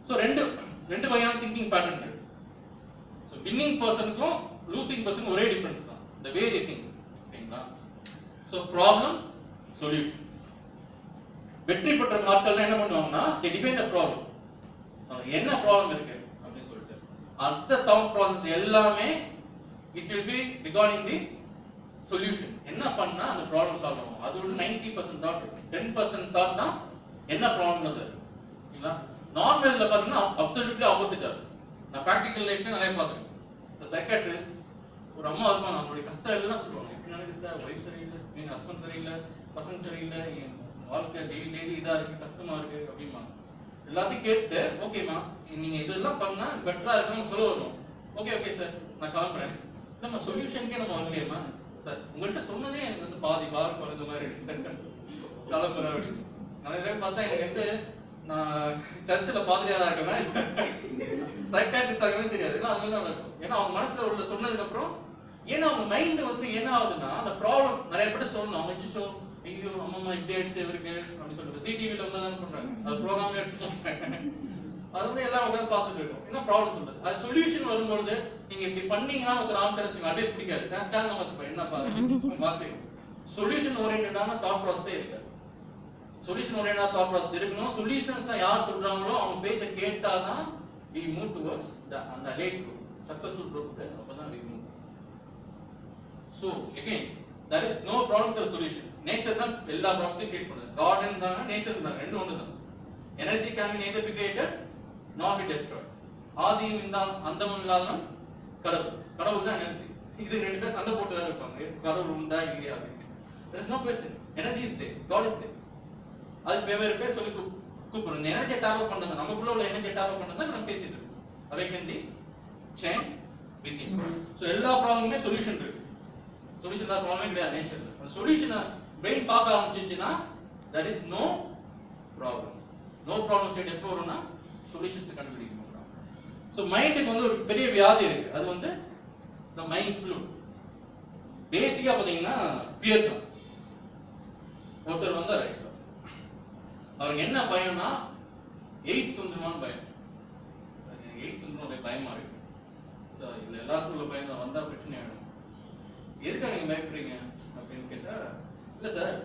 So ரெண்டு வகையான thinking pattern இருக்கு. ஸோ வின்னிங் பர்சனுக்கும் லூசிங் பர்சனுக்கும் ஒரே டிஃபரன்ஸ் தான், the way they think. ஓகேங்களா? So problem solution. வெற்றி பெற்ற ஆட்கள் என்ன பண்ணுவாங்கன்னா they define the problem. என்ன ப்ராப்ளம் இருக்கு அப்படின்னு சொல்லிட்டு அடுத்த தாட் ப்ராசஸ் எல்லாமே it will be regarding the solution. என்ன பண்ணா அந்த ப்ராப்ளம் சால்வ் ஆகும். அதோட 90% தாட் இருக்கு, 10% தாட் தான் என்ன ப்ராப்ளம் அது. ஓகேங்களா? நார்மல்ல பாத்தீங்கன்னா அப்சல்யூட்லி ஆப்போசிட்டா இருக்கு. நான் பிராக்டிகல் லைஃப்ல நிறைய பார்த்திருக்கேன். இந்த சைக்காட்ரிஸ்ட் ஒரு அம்மா இருப்பாங்க, அவங்களுடைய கஷ்டம் எல்லாம் சொல்லுவாங்க. எப்படி நினைக்கு சார், ஒய்ஃப் சரியில்லை, எங்க ஹஸ்பண்ட் சரியில்லை, பசங்க சரியில்லை, என் வாழ்க்கை டெய்லி இதா இருக்கு, கஷ்டமா இருக்கு அப்படிம்பாங்க. எல்லாத்தையும் கேட்டு ஓகேமா நீங்க இதெல்லாம் பண்ணா பெட்டரா இருக்குன்னு சொல்ல வரும். ஓகே சார் நான் கிளம்புறேன். நம்ம சொல்யூஷனுக்கே நம்ம வரலையேமா சார், உங்கள்கிட்ட சொன்னதே எனக்கு வந்து பாதி பாரம் குறைந்த மாதிரி இருக்கு சார், கிளம்புறேன் அப்படின்னு. நிறைய பேர் பார்த்தா எனக்கு வந்து நான் சர்ச்சில் பாதிரியாரா இருக்கேன், சைக்காட்ரிஸ்ட் ஆகவே தெரியாது. ஏன்னா அது தான் இருக்கும். ஏன்னா அவங்க மனசுல உள்ள சொன்னதுக்கு அப்புறம் ஏன்னா அவங்க மைண்ட் வந்து என்ன ஆகுதுன்னா அந்த ப்ராப்ளம் நிறைய பேர் சொல்லணும். அவங்க வச்சுச்சோ ஐயோ அம்மா இப்படி ஆயிடுச்சு இவருக்கு அப்படின்னு சொல்லிட்டு சிடிவில வந்து பண்றாங்க, அது ப்ரோக்ராம்ல எடுத்து சொல்றாங்க. அது வந்து எல்லாம் உட்காந்து பார்த்துட்டு இருக்கோம். என்ன ப்ராப்ளம் சொல்றது, அது சொல்யூஷன் வரும்பொழுது நீங்க இப்படி பண்ணீங்கன்னா ஒரு ஆம் தெரிஞ்சுங்க அட்வைஸ் பிடிக்காது, சேனல் மாத்திப்பா என்ன பாருங்க மாத்தி. சொல்யூஷன் ஓரியன்டான தாட் ப்ராசஸே இருக்காது. சொல்யூஷன் ஓரியன்டா தாட் ப்ராசஸ் இருக்கணும். சொல்யூஷன்ஸ் யார் சொல்றாங்களோ அவங்க பேச்சை கேட்டாதான் we move towards அந்த late growth, successful growth. அப்பதான் we move. So again there is no problem to solution. Nature தான் எல்லா ப்ராப்ளத்தையும் கிரியேட் பண்ணுது. God இருந்தாங்க, நேச்சர் இருந்தாங்க, ரெண்டும் ஒன்று தான். Energy can be neither be created nor be destroyed. ஆதியும் இந்த அந்தமும் இல்லாதவன் கடவுள் தான் எனர்ஜி. இது ரெண்டு பேர் சண்டை போட்டு தான் இருப்பாங்க, கடவுள் உண்டா இல்லையா அப்படின்னு. there is no question. Energy is there, God is there. அதுக்கு வெவ்வேறு பேர் சொல்லி கூப்பிடுறோம். இந்த எனர்ஜி டாப் பண்ணது நமக்குள்ள உள்ள எனர்ஜி டாப் பண்ணது நம்ம பேசிட்டு இருக்கோம். அவேக்கன் தி சேஞ்ச் வித்தின். சோ எல்லா ப்ராப்ளமுமே சொல்யூஷன் இருக்கு. சொல்யூஷன் தான் ப்ராப்ளம் இல்ல நேச்சர். அந்த சொல்யூஷனை பிரெயின் பார்க்க ஆரம்பிச்சிச்சுனா there is no problem. no problem state எப்போ வரும்னா சொல்யூஷன்ஸ் கண்டுபிடிக்கணும். சோ மைண்டுக்கு வந்து ஒரு பெரிய வியாதி இருக்கு, அது வந்து the mind flu. பேசிக்கா பாத்தீங்கன்னா ஃபியர் தான். ஒருத்தர் வந்து ரைட் அவருக்கு என்ன பயம்னா எய்ட்ஸ் வந்துருமான்னு பயம். எய்ட்ஸ் வந்து பயமா இருக்கு. இதுல எல்லாருக்கும் உள்ள பயம் தான், வந்தா பிரச்சனை ஆயிடும். எதுக்கா நீங்க பயப்படுறீங்க அப்படின்னு கேட்டா, இல்ல சார்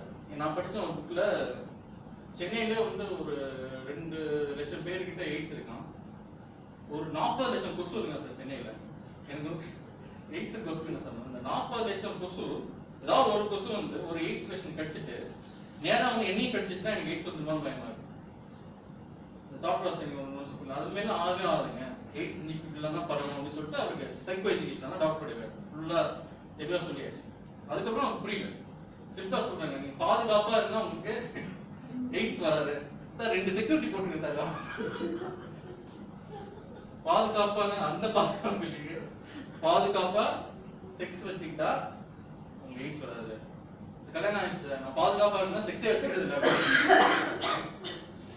நான் படிச்ச ஒரு புக்ல சென்னையில வந்து ஒரு 2 லட்சம் பேர்கிட்ட எய்ட்ஸ் இருக்கான், ஒரு 40 லட்சம் கொசு இருக்கான் சார் சென்னையில. எனக்கு எய்ட்ஸ் கொசு சார், அந்த 40 லட்சம் கொசு ஏதாவது ஒரு கொசு வந்து ஒரு எய்ட்ஸ் பேஷண்ட் கடிச்சிட்டு நேரா வந்து என்னையும் கடிச்சிட்டுனா எனக்கு எய்ட்ஸ் வந்துருமான்னு பயமா இருக்கு. இந்த தாட் ப்ராசஸ் எனக்கு அது மேல ஆகவே ஆகுதுங்க, எய்ட்ஸ் இல்லாம பரவும் அப்படின்னு சொல்லிட்டு அவருக்கு சைக்கோ எஜுகேஷன் டாக்டர் ஃபுல்லா தெளிவா சொல்லியாச்சு. அதுக்கப்புறம் அவருக்கு புரியல, சிம்பிளா சொல்றாங்க நீங்க பாதுகாப்பா இருந்தா உங்களுக்கு எய்ட்ஸ் வராது சார், 2 செக்யூரிட்டி போட்டுங்க சார். பாதுகாப்பான அந்த பாதுகாப்பு இல்லைங்க, பாதுகாப்பா செக்ஸ் வச்சுக்கிட்டா உங்களுக்கு எய்ட்ஸ் வராது. கல்யாணம் ஆயிடுச்சு சார், நான் பாதுகாப்பா இருந்தா செக்ஸே வச்சுக்கிறது இல்லை.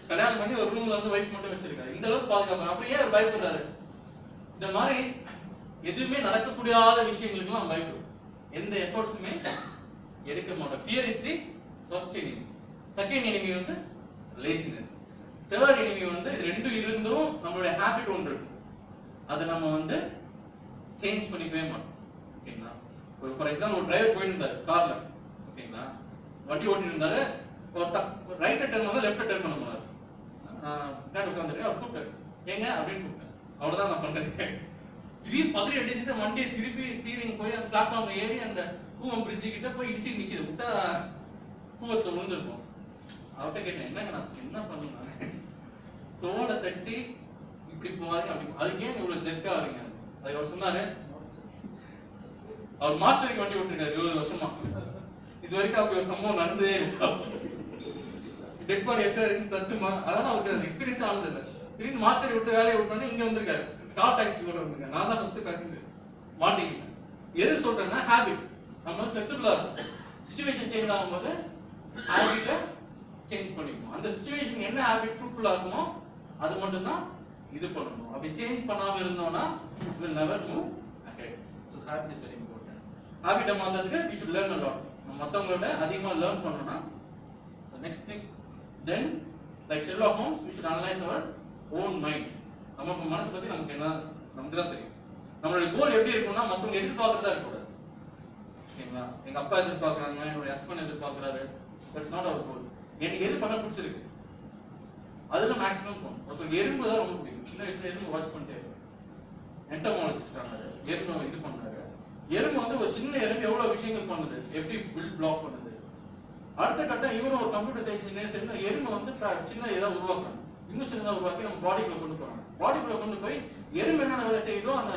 கல்யாணம் பண்ணி ஒரு ரூம்ல வந்து வைஃப் மட்டும் வச்சிருக்காரு, இந்த அளவுக்கு பாதுகாப்பு. அப்படியே பயப்படுறாரு. இந்த மாதிரி எதுவுமே நடக்கக்கூடாத விஷயங்களுக்கு நம்ம பயப்படுவோம், எந்த எஃபர்ட்ஸுமே எடுக்க மாட்டோம். Fear is the first enemy. Second enemy வந்து லேசினஸ். தேர்ட் எனிமி வந்து ரெண்டும் இருந்தும் நம்மளுடைய ஹேபிட் ஒன்று இருக்கும், அதை நம்ம வந்து சேஞ்ச் பண்ணிக்கவே மாட்டோம். ஓகேங்களா? ஃபார் எக்ஸாம்பிள் ஒரு டிரைவர் போயிட்டு இருந்தாரு கார்ல, ஓகேங்களா, வண்டி ஓட்டிட்டு இருந்தாரு, ஒரு ரைட் டர்ன் வந்து லெஃப்ட் டர்ன் பண்ண போறாரு. நான் உட்காந்துருக்கேன், அவர் கூப்பிட்டாரு ஏங்க அப்படின்னு கூப்பிட்டேன். அவ்வளவுதான் நான் பண்றது. திடீர்னு பதறி அடிச்சுட்டு வண்டியை திருப்பி ஸ்டீரிங் போய் அந்த பிளாட்ஃபார்ம் ஏறி அந்த கூவம் பிரிட்ஜு கிட்ட போய் இடிச்சு நிக்குது, விட்டா கூவத்துல விழுந்துருக்கும். அவர்கிட்ட கேட்டேன் என்னங்க நான் என்ன பண்ணுவேன், தோலை தட்டி இப்படி போவாங்க அப்படி, அதுக்கு ஏன் இவ்வளவு ஜெர்க்கா வரீங்க? அதுக்கு அவர் சொன்னாரு, அவர் மார்ச்சரிக்கு வண்டி விட்டுருக்காரு 20 வருஷமா, இது வரைக்கும் அப்படி ஒரு சம்பவம் நடந்ததே இல்லை. டெட் பாடி எப்ப இருந்துச்சு தட்டுமா, அதான் அவருக்கு எக்ஸ்பீரியன்ஸ் ஆனது இல்லை. திடீர்னு மார்ச்சரி விட்டு வேலையை விட்டோன்னே இங்க வந்திருக்காரு, கார் டாக்ஸி கூட வந்திருக்காரு. நான் தான் ஃபர்ஸ்ட் பேசஞ்சர் மாட்டிக்கிட்டேன். எது சொல்றேன்னா ஹேபிட். நம்ம ஃபிளெக்சிபிளா இருக்கும், சிச்சுவேஷன் சேஞ்ச் ஆகும்போது ஹேபிட்டை சேஞ்ச் பண்ணிக்கணும். அந்த சிச்சுவேஷன் என்ன ஹேபிட் ஃப்ரூட்ஃபுல்லா இருக்குமோ அது மட்டும் தான் இது பண்ணணும். அப்படி சேஞ்ச் பண்ணாம இருந்தோம்னா will never move ahead. So habit is very important. ஹேபிட்டை மாத்துறதுக்கு we should learn a lot. நம்ம மத்தவங்களோட அதிகமா லேர்ன் பண்ணனும்னா the next thing then like Sherlock Holmes we should analyze our own mind. நம்ம மனசை பத்தி நமக்கு என்ன நமக்கு தான் தெரியும். நம்மளுடைய கோல் எப்படி இருக்கும்னா மற்றவங்க எதிர்பார்க்கறதா இருக்கக்கூடாது. ஓகேங்களா? எங்க அப்பா எதிர்பார்க்கறாங்க, என்னோட ஹஸ்பண்ட் எதிர்பார்க்கறாரு, தட்ஸ் நாட் அவர் கோல். எனக்கு எது பண்ண பிடிச்சிருக்கு அதுல மேக்ஸிமம் போகணும். ஒருத்தருக்கு எறும்பு தான் ரொம்ப பிடிக்கும். சின்ன வயசுல எறும்பு வாட்ச் பண்ணிட்டே இருப்பேன். என்டமாலஜிஸ்ட் ஆனாரு, எறும்பு இது பண்ணாரு. எறும்பு வந்து ஒரு சின்ன எறும்பு எவ்வளவு விஷயங்கள் பண்ணுது, எப்படி பில்ட் பிளாக் பண்ணுது. அடுத்த கட்டம் இவரும் ஒரு கம்ப்யூட்டர் சயின்ஸ் இன்ஜினியர் சேர்ந்து எறும்பு வந்து சின்ன ஏதாவது உருவாக்குறாங்க, இன்னும் சின்னதாக உருவாக்கி நம்ம பாடிக்குள்ள கொண்டு போறாங்க. பாடிக்குள்ள கொண்டு போய் எறும்பு என்னென்ன வேலை செய்யுதோ அந்த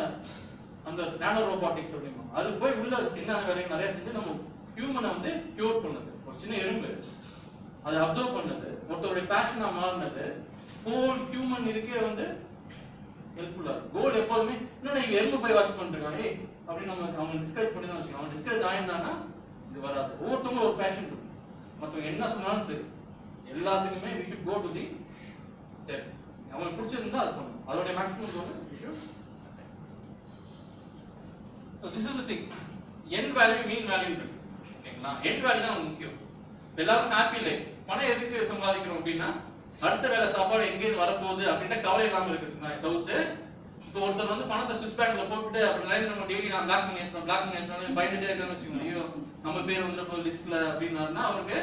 அந்த நானோ ரோபாட்டிக்ஸ் அப்படிமா அது போய் உள்ள என்னென்ன வேலைகள் நிறைய செஞ்சு நம்ம ஹியூமனை வந்து கியூர் பண்ணுது. ஒரு சின்ன எறும்பு அதை அப்சர்வ் பண்ணது, ஒருத்தருடைய பேஷனா மாறினது, ஹோல் ஹியூமன் இருக்கே வந்து ஹெல்ப்ஃபுல்லா இருக்கும். கோல் எப்போதுமே இன்னும் நீங்க எறும்பு போய் வாட்ச் பண்ணிருக்காங்க ஏய் அப்படின்னு நம்ம அவங்க டிஸ்கஸ் பண்ணி தான் வச்சுக்கோங்க. அவன் டிஸ்கஸ் ஆயிருந்தானா இது வராது. ஒவ்வொருத்தவங்களும் ஒரு பேஷன் இருக்கும். மற்றவங்க என்ன சொன்னாலும் சரி எல்லாத்துக்குமே we should go to the therapy. அவங்களுக்கு பிடிச்சிருந்தா அது பண்ணணும். அதோட maximum goal we should. So this is the thing. End value mean value இருக்கு. ஓகேங்களா? end value தான் முக்கியம். எல்லாரும் ஹாப்பி லைஃப். பணம் எதுக்கு சம்பாதிக்கிறோம் அப்படின்னா அடுத்த வேலை சாப்பாடு எங்கேயிருந்து வரப்போகுது அப்படின்ற கவலை இல்லாம இருக்குதுங்க தவிர்த்து இப்போ ஒருத்தர் வந்து பணத்தை ஸ்விஸ் பேங்க்ல போட்டுட்டு அப்படி நிறைய நம்ம டெய்லி நான் பிளாக் பண்ணி ஏற்றணும் பயந்துட்டே இருக்கான்னு வச்சுக்கோங்க. ஐயோ நம்ம பேர் வந்துட்டு லிஸ்ட்ல அப்படின்னாருன்னா அவருக்கு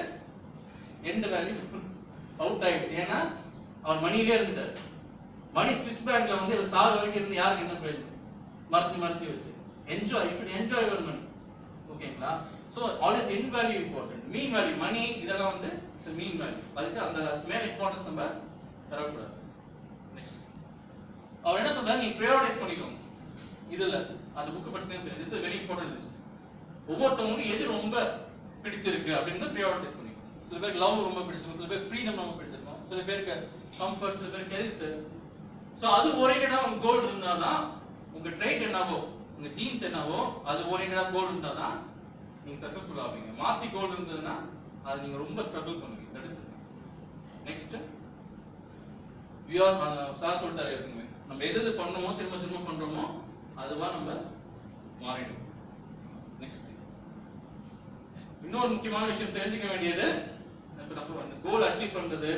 எண்ட் வேல்யூ அவுட் ஆயிடுச்சு. ஏன்னா அவர் மணியிலே இருந்துட்டார். மணி ஸ்விஸ் பேங்க்ல வந்து இவர் சார் வரைக்கும் இருந்து யாருக்கு என்ன பிரயோஜனம்? மறைச்சு வச்சு enjoy, you should enjoy your money. ஓகேங்களா? So always and value important. Mean value money இதெல்லாம் வந்து இட்ஸ் மீன் வேல்யூ. அதுக்கு அந்த மேல இம்பார்ட்டன்ஸ் நம்ம தரக்கூடாது. நெக்ஸ்ட் அவர் என்ன சொல்றாரு, நீ ப்ரையாரிட்டைஸ் பண்ணிக்கோங்க. இதுல அந்த புக் படிச்சதே தெரியும். This is very important list. ஒவ்வொருத்தவங்களுக்கும் எது ரொம்ப பிடிச்சிருக்கு அப்படின்றத ப்ரையாரிட்டைஸ் பண்ணிக்கோங்க. சில பேருக்கு லவ் ரொம்ப பிடிச்சிருக்கும், சில பேர் ஃப்ரீடம் ரொம்ப பிடிச்சிருக்கும், சில பேருக்கு கம்ஃபர்ட், சில பேருக்கு ஹெல்த். ஸோ அது ஓரியன்டா உங்க கோல் இருந்தாதான் உங்க ட்ரைட் என்னவோ உங்க ஜீன்ஸ் என்னவோ அது ஓரியன்டா கோல் இருந்தாதான் நீங்க சக்சஸ்ஃபுல் ஆவீங்க. மாத்தி கோல் இருந்ததுன்னா அது நீங்க ரொம்ப ஸ்ட்ரகிள் பண்ணுவீங்க. That is next we are sir சொல்லிட்டாரு இருக்குங்க. நம்ம எது பண்ணோமோ திரும்ப பண்றோமோ அதுவா நம்ம மாறிடும். நெக்ஸ்ட் இன்னொரு முக்கியமான விஷயம் தெரிஞ்சுக்க வேண்டியது, அந்த கோல் அச்சீவ் பண்றது,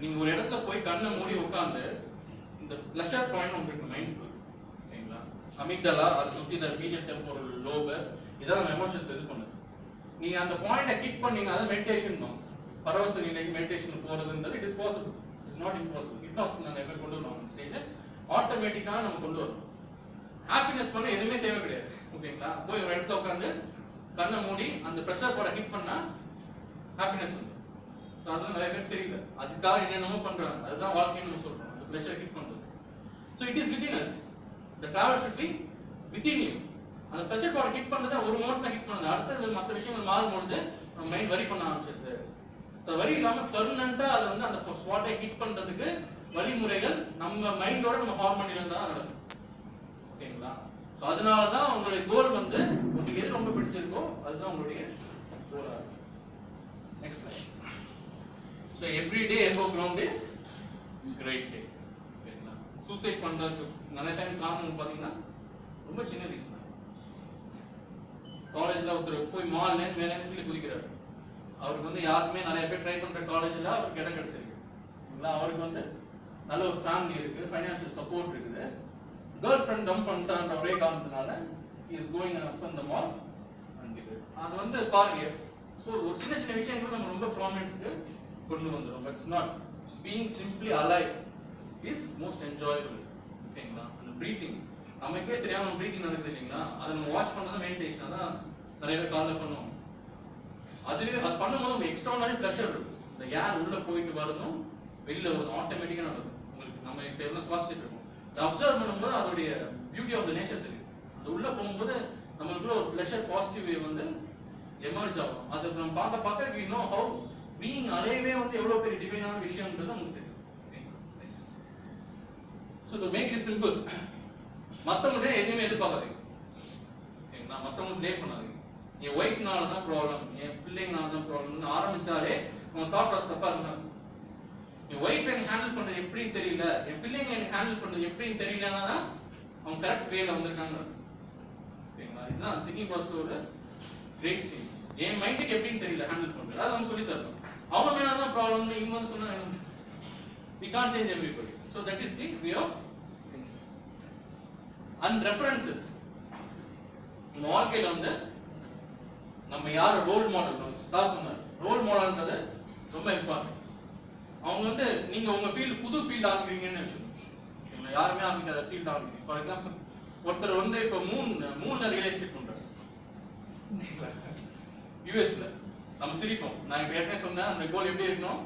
நீங்க ஒரு இடத்துல போய் கண்ணை மூடி உட்கார்ந்து இந்த பிளஷர் பாயிண்ட் உங்களுக்கு மைண்ட் ஓகேங்களா, அமிக்டலா அதை சுத்தி இந்த மீடியம் டெம்போரல் லோப் இதான் நம்ம எமோஷன்ஸ் இது பண்ணுது. நீங்க அந்த பாயிண்ட ஹிட் பண்ணீங்க, அது மெடிடேஷன் தான். பரவச நிலைக்கு மெடிடேஷன் போறதுன்றது it is possible, it's not impossible. Hypnosis நாங்க எப்படி கொண்டு வருவோம் ஸ்டேஜ் ஆட்டோமேட்டிக்கா நம்ம கொண்டு வரணும். ஹாப்பினஸ் பண்ண எதுவுமே தேவை கிடையாது. ஓகேங்களா? போய் ஒரு இடத்துல உட்காந்து கண்ணை மூடி அந்த ப்ரெஷர் போட ஹிட் பண்ணா ஹாப்பினஸ் வந்து அது நிறைய பேர் தெரியல. அதுக்காக என்னென்னமோ பண்றாங்க. அதுதான் வாழ்க்கைன்னு நம்ம சொல்றோம், அந்த ப்ரெஷர் ஹிட் பண்றது. So it is within us. The travel should be within you. அந்த ப்ரெஷர் போட ஹிட் பண்ணது ஒரு மோட்ல ஹிட் பண்ணுது. அடுத்தது மற்ற விஷயங்கள் மாறும்போது நம்ம மைண்ட் வரி பண்ண ஆரம்பிச்சிருது. ஸோ வரி இல்லாம பெர்மனண்டா அதை வந்து அந்த ஸ்பாட்டை ஹிட் பண்றதுக்கு வழிமுறைகள் நம்ம மைண்டோட நம்ம ஹார்மோனியில தான் நடக்கும். ஓகேங்களா? ஸோ அதனாலதான் உங்களுடைய கோல் வந்து உங்களுக்கு எது ரொம்ப பிடிச்சிருக்கோ அதுதான் உங்களுடைய கோலா இருக்கும். Next line. So every day எபோ கிரவுண்ட் இஸ் கிரேட் டே. ஓகேங்களா? சூசைட் பண்றதுக்கு நிறைய டைம் காரணம் பாத்தீங்கன்னா ரொம்ப சின்ன ரீசன். காலேஜ்ல ஒருத்தர் போய் மால்ல மேலே கீழே குதிக்கிறாரு. அவருக்கு வந்து யாருக்குமே நிறைய பேர் ட்ரை பண்ற காலேஜ்ல அவருக்கு இடம் கிடைச்சிருக்கு. அவருக்கு வந்து நல்ல ஒரு ஃபேமிலி இருக்கு, ஃபைனான்சியல் சப்போர்ட் இருக்குது, கேர்ள் ஃப்ரெண்ட் டம்ப் பண்ணிட்டான்ற ஒரே காரணத்தினால இஸ் கோயிங் அப் அந்த மால். அது வந்து பாருங்க. ஸோ ஒரு சின்ன சின்ன விஷயங்கள் நம்ம ரொம்ப ப்ராமினன்ஸ்க்கு கொண்டு வந்துடும். But it's not being simply alive is most enjoyable. ஓகேங்களா? அந்த ப்ரீத்திங் நமக்கே தெரியாம ப்ரீத்திங் நடக்குது இல்லைங்களா, அதை நம்ம வாட்ச் பண்ணதான் மெடிடேஷன். அதான் நிறைய பேர் காலைல பண்ணுவோம். அதுவே அது பண்ணும்போது நம்ம எக்ஸ்ட்ரானரி ப்ளஷர் இருக்கும். இந்த ஏர் உள்ள போயிட்டு வரணும் வெளியில வரணும் ஆட்டோமேட்டிக்கா நடக்கும். உங்களுக்கு நம்ம இப்ப எவ்வளவு சுவாசிச்சுட்டு இருக்கோம், அதை அப்சர்வ் பண்ணும்போது அதோடைய பியூட்டி ஆஃப் த நேச்சர் தெரியும். அது உள்ள போகும்போது நம்மளுக்குள்ள ஒரு ப்ளஷர் பாசிட்டிவ் வேவ் வந்து எமர்ஜ் ஆகும். அது நம்ம பார்க்க we know how being அலைவே வந்து எவ்வளவு பெரிய டிவைனான விஷயம்ன்றது நமக்கு தெரியும். So to make it simple, மத்தவங்க எதுவுமே எதிர்பார்க்காதீங்க. ஓகேங்களா? மத்தவங்க ப்ளேம் பண்ணாதீங்க. என் ஒய்ஃப்னால தான் ப்ராப்ளம், என் பிள்ளைங்கனால தான் ப்ராப்ளம்னு ஆரம்பிச்சாலே உங்க தாட் ப்ராசஸ் தப்பா இருந்தாங்க. என் ஒய்ஃப் எனக்கு ஹேண்டில் பண்ணது எப்படின்னு தெரியல, என் பிள்ளைங்க எனக்கு ஹேண்டில் பண்ணது எப்படின்னு தெரியலன்னா தான் அவங்க கரெக்ட் வேல வந்திருக்காங்க. ஓகேங்களா? இதுதான் திங்கிங் ப்ராசஸோட கிரேட் சேஞ்ச். என் மைண்டுக்கு எப்படின்னு தெரியல ஹேண்டில் பண்றது, அதை அவங்க சொல்லி தரணும். அவங்க மேலதான் ப்ராப்ளம்னு இவங்க வந்து சொன்னா we can't change everybody. So that is the way of thinking. And references. நம்ம வாழ்க்கையில வந்து நம்ம யார ரோல் மாடல் சார் சொன்னார், ரோல் மாடல்ன்றது ரொம்ப இம்பார்ட்டன்ட். அவங்க வந்து நீங்க உங்க ஃபீல்ட் புது ஃபீல்ட் ஆரம்பிக்கிறீங்கன்னு வச்சுக்கோங்க, யாருமே ஆரம்பிக்காத ஃபீல்ட் ஆரம்பிக்கிறீங்க. ஃபார் எக்ஸாம்பிள் ஒருத்தர் வந்து இப்ப மூணு ரியல் எஸ்டேட் பண்றாரு யூஎஸ்ல. நம்ம சிரிப்போம். நான் இப்ப ஏற்கனவே சொன்னேன் அந்த கோல் எப்படி இருக்கணும்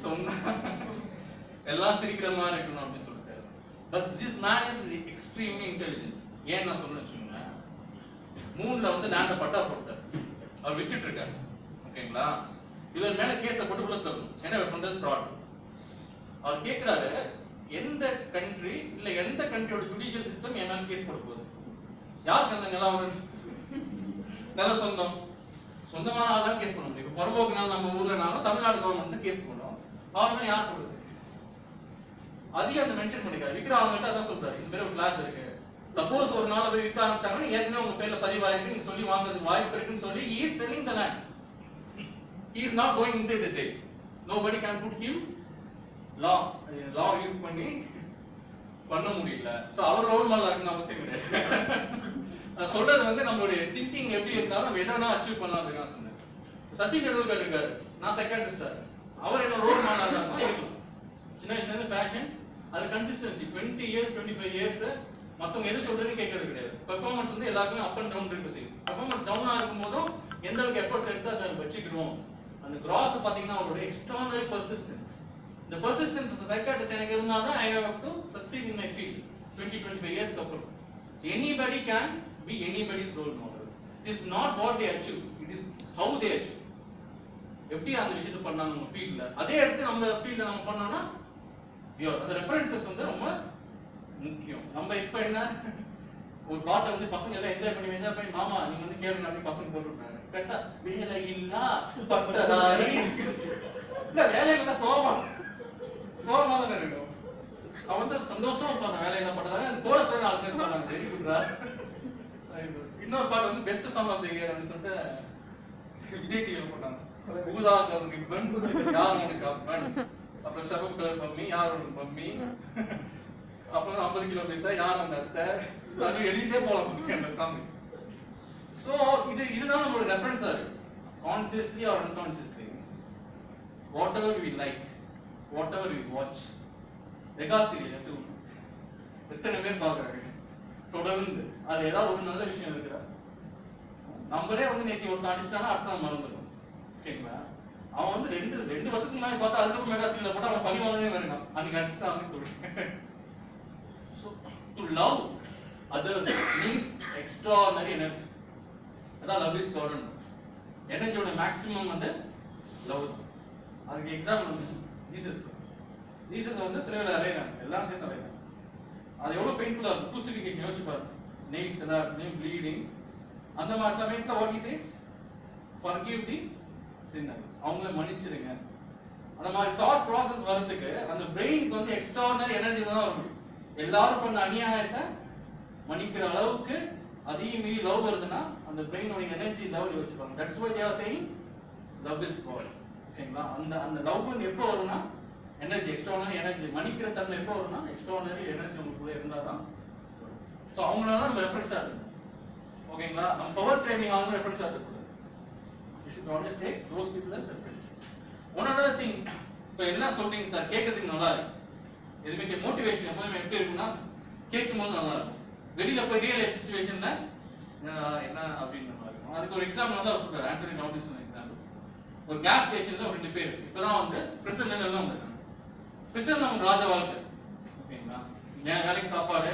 சொன்னா எல்லாம் சிரிக்கிற மாதிரி இருக்கணும் அப்படின்னு சொல்லிட்டு. But this man is extremely intelligent. ஏன் நான் சொல்றேன்னு வச்சுக்கோங்க, மூணுல வந்து லேண்ட பட்டா போட்டார், அவர் வித்துட்டு இருக்காரு. ஓகேங்களா, இவர் மேல கேஸ போட்டு உள்ள தரணும். ஏன்னா இவர் பண்றது ஃப்ராட். அவர் கேட்கிறாரு, எந்த கண்ட்ரி இல்ல எந்த கண்ட்ரியோட ஜுடிஷியல் சிஸ்டம் என் மேல கேஸ் போட போகுது? யாருக்கு அந்த நிலம் சொந்தம்? சொந்தமான ஆள் தான் கேஸ் பண்ண முடியும். இப்போ புறம்போக்குனால நம்ம ஊர்லனாலும் தமிழ்நாடு கவர்மெண்ட் கேஸ் பண்ணுவோம். அவர் மேல யார் போடுறது? அதையும் அந்த மென்ஷன் பண்ணிக்கிறார். விற்கிற அவங்ககிட்ட அதான் சொல்றாரு, இந்த மாதிரி ஒரு கிளாஸ் இருக்கு. சப்போஸ் ஒரு நாள் போய் விற்க ஆரம்பிச்சாங்கன்னா ஏற்கனவே உங்க பேர்ல பதிவாயிருக்கு, நீங்க சொல்லி வாங்குறதுக்கு வாய்ப்பு இருக்குன்னு சொல்லி he is selling the land. He is not going inside the jail. Nobody can put him law use பண்ணி பண்ண முடியல. சோ அவர் ரோல் மாடலா இருக்கணும் அவசியம் கிடையாது. நான் சொல்றது வந்து நம்மளுடைய திங்கிங் எப்படி இருந்தாலும் நம்ம எதனா அச்சீவ் பண்ணலாம்னு சொன்னேன். சச்சின் டெண்டுல்கர் இருக்காரு, நான் செகண்டிஸ்டா இருக்கேன். அவர் என்ன ரோல் மாடலா இருக்கலாம் இருக்கலாம். சின்ன வயசுல இருந்து பேஷன், அது கன்சிஸ்டன்சி 20 இயர்ஸ் 25 இயர்ஸ் மத்தவங்க எது சொல்றதுன்னு கேட்கறது கிடையாது. பெர்ஃபார்மன்ஸ் வந்து எல்லாருக்குமே அப் அண்ட் டவுன் இருக்கு. செய்யும் பெர்ஃபார்மன்ஸ் டவுனா இருக்கும் போதும் எந்த அளவுக்கு எஃபர்ட்ஸ் எடுத்து அதை வச்சுக்கணும். அந்த கிராஸ் பாத்தீங்கன்னா அவருடைய எக்ஸ்ட்ரானரி பர்சிஸ்டன்ஸ். இந்த பர்சிஸ்டன்ஸ் சைக்காட்ரிஸ்ட் எனக்கு இருந்தாதான் I have to succeed in my field 20-25 இயர்ஸ்க்கு அப்புறம். Anybody can be anybody's role model. It is not what they achieve, it is how they achieve. எப்படி அந்த விஷயத்தை பண்ணாங்க நம்ம ஃபீல்ட்ல, அதே எடுத்து நம்ம ஃபீல்ட்ல நம்ம பண்ணோம்னா அந்த ரெஃபரன்சஸ் வந்து ரொம்ப முக்கியம். நம்ம இப்ப என்ன ஒரு பாட்டை வந்து பசங்க எல்லாம் என்ஜாய் பண்ணி மாமா நீங்க வந்து கேளுங்க அப்படி பசங்க போட்டு விட்டாங்க. கேட்டா வேலை இல்லா பட்டதாரி இல்ல வேலை இல்ல சோகமா தான் இருக்கும். அவன் வந்து சந்தோஷமா இருப்பான் வேலை இல்ல பட்டதாரி. கோரஸ் வேற ஆள் இருப்பாங்க, வெரி குட்ரா. இன்னொரு பாட்டு வந்து best song of the year அப்படின்னு சொல்லிட்டு விஜய் டிவி போட்டாங்க. ஊதா கலர் ரிப்பன் யார் உனக்கு அப்பன், அப்புறம் சிவப்பு கலர் பம்மி யார் உனக்கு பம்மி, அப்புறம் 50 கிலோ மீட்டர் யார் அந்த அத்தை, அது எழுதிட்டே போலாம் அந்த சாங். சோ இதுதான் நம்மளோட ரெஃபரன்ஸா இருக்கு. Consciously or unconsciously whatever we like, whatever we watch. Mega serial எத்தனை பேர் பாக்குறாங்க தொடர்ந்து, அது ஏதாவது ஒரு நல்ல விஷயம் இருக்குதா? நம்மளே வந்து நேற்று ஒருத்தன் அடிச்சிட்டானா அடுத்த மறந்துடும். ஓகேங்களா, அவன் வந்து ரெண்டு வருஷத்துக்கு முன்னாடி பார்த்தா அதுக்கப்புறம் மெகா சீரியல் போட்டு அவன் பழி வாங்கவே வருவான், அன்னைக்கு அடிச்சுட்டான் அப்படின்னு சொல்லிட்டு. To love others means extraordinary energy. அதான் love is God. எனர்ஜியோட மேக்ஸிமம் வந்து லவ் தான். அதுக்கு எக்ஸாம்பிள் வந்து ஜீசஸ் வந்து சிலையில அறையிறாங்க, எல்லாரும் சேர்ந்து அறையிறாங்க. அது எவ்வளவு பெயின்ஃபுல்லா இருக்கும். க்ரூசிஃபிகேஷன் யோசிச்சு பாருங்க, நெயில்ஸ் எல்லாத்தையும் ப்ளீடிங். அந்த மாதிரி சமயத்துல what he says, forgive the sinners, அவங்கள மன்னிச்சிடுங்க. அந்த மாதிரி தாட் ப்ராசஸ் வரதுக்கு அந்த பிரெயினுக்கு வந்து எக்ஸ்ட்ராordinary எனர்ஜி தான் வர முடியும். எல்லாரும் பண்ண அநியாயத்தை மன்னிக்கிற அளவுக்கு அதையும் மீறி லவ் வருதுன்னா அந்த பிரெயினோட எனர்ஜி லெவல் யோசிச்சுப்பாங்க. That's why they are saying love is God. ஓகேங்களா, அந்த லவ் எப்போ வரும்னா எனர்ஜி, எக்ஸ்ட்ராordinary எனர்ஜி. மன்னிக்கிற தன்மை எப்போ வரும்னா எக்ஸ்ட்ராordinary எனர்ஜி உங்களுக்குள்ள இருந்தாதான். ஸோ அவங்களால நம்ம ரெஃபரன்ஸா இருக்கு. ஓகேங்களா, நம்ம பவர் ட்ரைனிங் ஆகும் ரெஃபரன்ஸா இருக்கு. You should always take those people as reference. One other thing, இப்போ எல்லாம் சொல்றீங்க சார், கேட்கறதுக்கு நல்லா இருக்கு. எதுவுமே மோட்டிவேஷன் எப்போதுமே எப்படி இருக்குன்னா கேட்கும்போது நல்லா இருக்கும். வெளியில போய் ரியல் லைஃப் சிச்சுவேஷன்ல என்ன அப்படின்னு நல்லா இருக்கும். அதுக்கு ஒரு எக்ஸாம்பிள் வந்து அவர் சொல்றாரு, ஆண்டனி ராபின்ஸ் எக்ஸாம்பிள். ஒரு கேஸ் ஸ்டேஷன்ல ஒரு 2 பேர் இப்பதான் வந்து பிரிசன்ல எல்லாம் வந்திருக்காங்க. பிரிசன் நமக்கு ராஜ வாழ்க்கை. ஓகேங்களா, வேலைக்கு சாப்பாடு,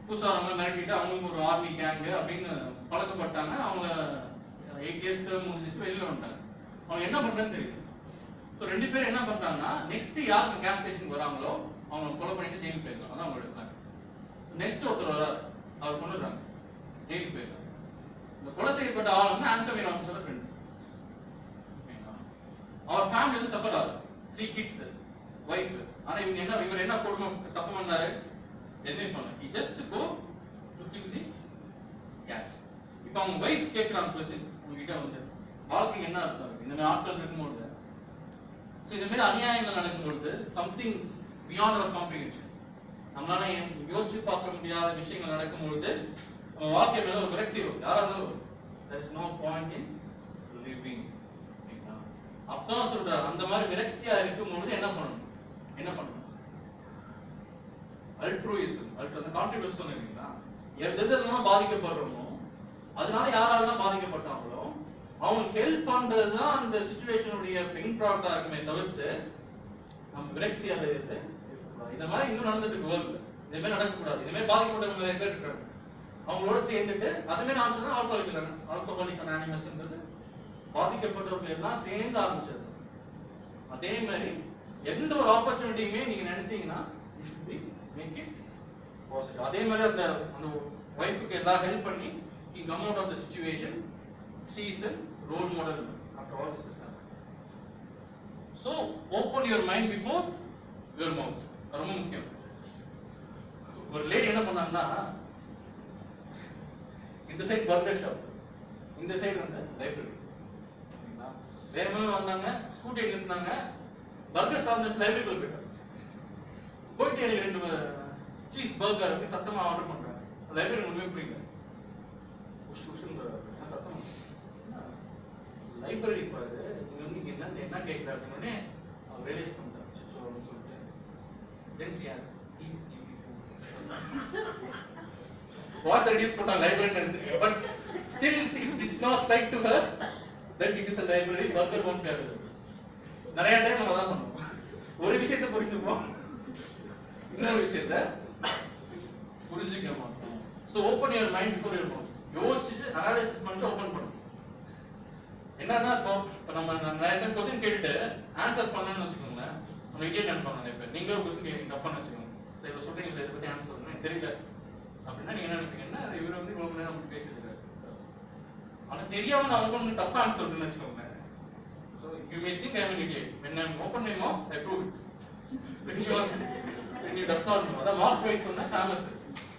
புதுசாக அவங்க மிரட்டிட்டு அவங்களுக்கு ஒரு ஆர்மி கேங் அப்படின்னு பழக்கப்பட்டாங்க. அவங்க 8 இயர்ஸ் முடிஞ்சிச்சு, வெளியில வந்துட்டாங்க. அவங்க என்ன பண்றதுன்னு தெரியும். ஸோ 2 பேர் என்ன பண்றாங்கன்னா, நெக்ஸ்ட் யார் கேஸ் ஸ்டேஷனுக்கு வராங்களோ அவங்க கொலை பண்ணிட்டு ஜெயிலுக்கு போயிருக்காங்க. அதான் அவங்களோட பிளான். நெக்ஸ்ட் ஒருத்தர் வராரு, அவர் கொண்டுறாங்க, ஜெயிலுக்கு போயிருக்காங்க. இந்த கொலை செய்யப்பட்ட ஆள் வந்து ஆண்டனி ராபின்ஸோட ஃப்ரெண்ட். அவர் ஃபேமிலி வந்து சஃபர் ஆகுது, 3 கிட்ஸ், வைஃப். ஆனா இவர் என்ன கொடுமை தப்பு பண்ணாரு, எதுவுமே பண்ணல. he just go to fill the gas. இப்போ அவங்க வைஃப் கேட்கறாங்க, பிளஸ் உங்ககிட்ட வந்து வாழ்க்கைக்கு என்ன அர்த்தம் இருக்கு இந்த மாதிரி ஆட்கள் இருக்கும்போது ஸோ இந்த மாதிரி அநியாயங்கள் நடக்கும்பொழுது சம்திங் பியாண்ட் அவர் காம்ப்ரிஹென்ஷன், நம்மளால யோசிச்சு பார்க்க முடியாத விஷயங்கள் நடக்கும்பொழுது நம்ம வாழ்க்கை மேல ஒரு விரக்தி வரும். யாரா இருந்தாலும் there is no point in living. அப்பதான் சொல்றாரு அந்த மாதிரி விரக்தியா இருக்கும்பொழுது என்ன பண்ணணும், என்ன பண்ணணும்? அல்ட்ரூயிசம், அந்த கான்ட்ரிபியூஷன் சொன்னீங்களா, எதெல்லாம் பாதிக்கப்படுறோமோ அதனால யாரெல்லாம் பாதிக்கப்பட்டாங்களோ அவங்களுக்கு ஹெல்ப் பண்றதுதான் அந்த சிச்சுவேஷனுடைய பெயின் ப்ராடக்டா இருக்குமே தவிர்த்து நம்ம விரக்தி அடையிறது இந்த மாதிரி இன்னும் நடந்துட்டு இருக்கு வேர்ல்ட்ல. இதே மாதிரி நடக்கக்கூடாது. இதே மாதிரி பாதிக்கப்பட்டவங்க நிறைய பேர் இருக்காங்க. அவங்களோட சேர்ந்துட்டு அதுமே நான் சொன்னா ஆல்கஹாலிக் அனானிமஸ்ன்றது பாதிக்கப்பட்டவர்கள் எல்லாம் சேர்ந்து ஆரம்பிச்சது. அதே மாதிரி எந்த ஒரு ஆப்பர்ச்சுனிட்டியுமே நீங்க நினைச்சீங்கன்னா you should be make it positive. அதே மாதிரி அந்த ஒய்ஃபுக்கு எல்லாம் ஹெல்ப் பண்ணி he come out of the situation, she is a role model after all this is happened. So open your mind before your mouth. ரொம்ப முக்கியம். ஒரு லேடி என்ன பண்ணாங்கன்னா இந்த சைடு பர்கர் ஷாப், இந்த சைடு வந்து லைப்ரரி. வேகமா வந்தாங்க, ஸ்கூட்டி எடுத்துனாங்க, பர்கர் சாப்பிட்டு லைப்ரரிக்குள்ள போயிட்டு எனக்கு 2 சீஸ் பர்கர் அப்படி சத்தமா ஆர்டர் பண்றாங்க. லைப்ரரி ஒண்ணுமே புரியல. சத்தமா லைப்ரரி பாரு, நீங்க வந்து என்ன கேட்கிறாரு உடனே அவர் ரியலைஸ் பண்றாரு. சொல்லிட்டு then she asked, please give me 2 What's reduced from a library, but still it is not strike to her that it is a library. Burger won't be available. நிறைய டைம் நம்ம தான் பண்ணுவோம். ஒரு விஷயத்தை புரிஞ்சுப்போம், இன்னொரு விஷயத்தை புரிஞ்சுக்க மாட்டோம். So open your mind before your mouth. யோசிச்சுட்டு அனாலிசிஸ் பண்ணிட்டு ஓப்பன் பண்ணும். என்னன்னா இப்போ நம்ம நிறைய கொஸ்டின் கேட்டுட்டு ஆன்சர் பண்ணணும்னு வச்சுக்கோங்களேன், நம்ம இடியட் நினைப்பாங்க நிறைய பேர். நீங்க ஒரு கொஸ்டின் கேட்க தப்பான்னு வச்சுக்கோங்க, சரி இப்போ சொல்றீங்க இதை பற்றி ஆன்சர் சொல்றேன் தெரியல அப்படின்னா நீங்க என்ன நினைப்பீங்கன்னா இவர் வந்து இவ்வளவு நேரம் அப்படி பேசிட்டு இருக்காரு. ஆனா தெரியாம நான் உங்களுக்கு தப்பா ஆன்சர் சொல்றேன்னு வச்சுக்கோங்க. So you may think I am an idiot. When I open my mouth, I prove it. When you does not know, அதான் மார்க் ட்வைன் சொன்ன ஃபேமஸ்.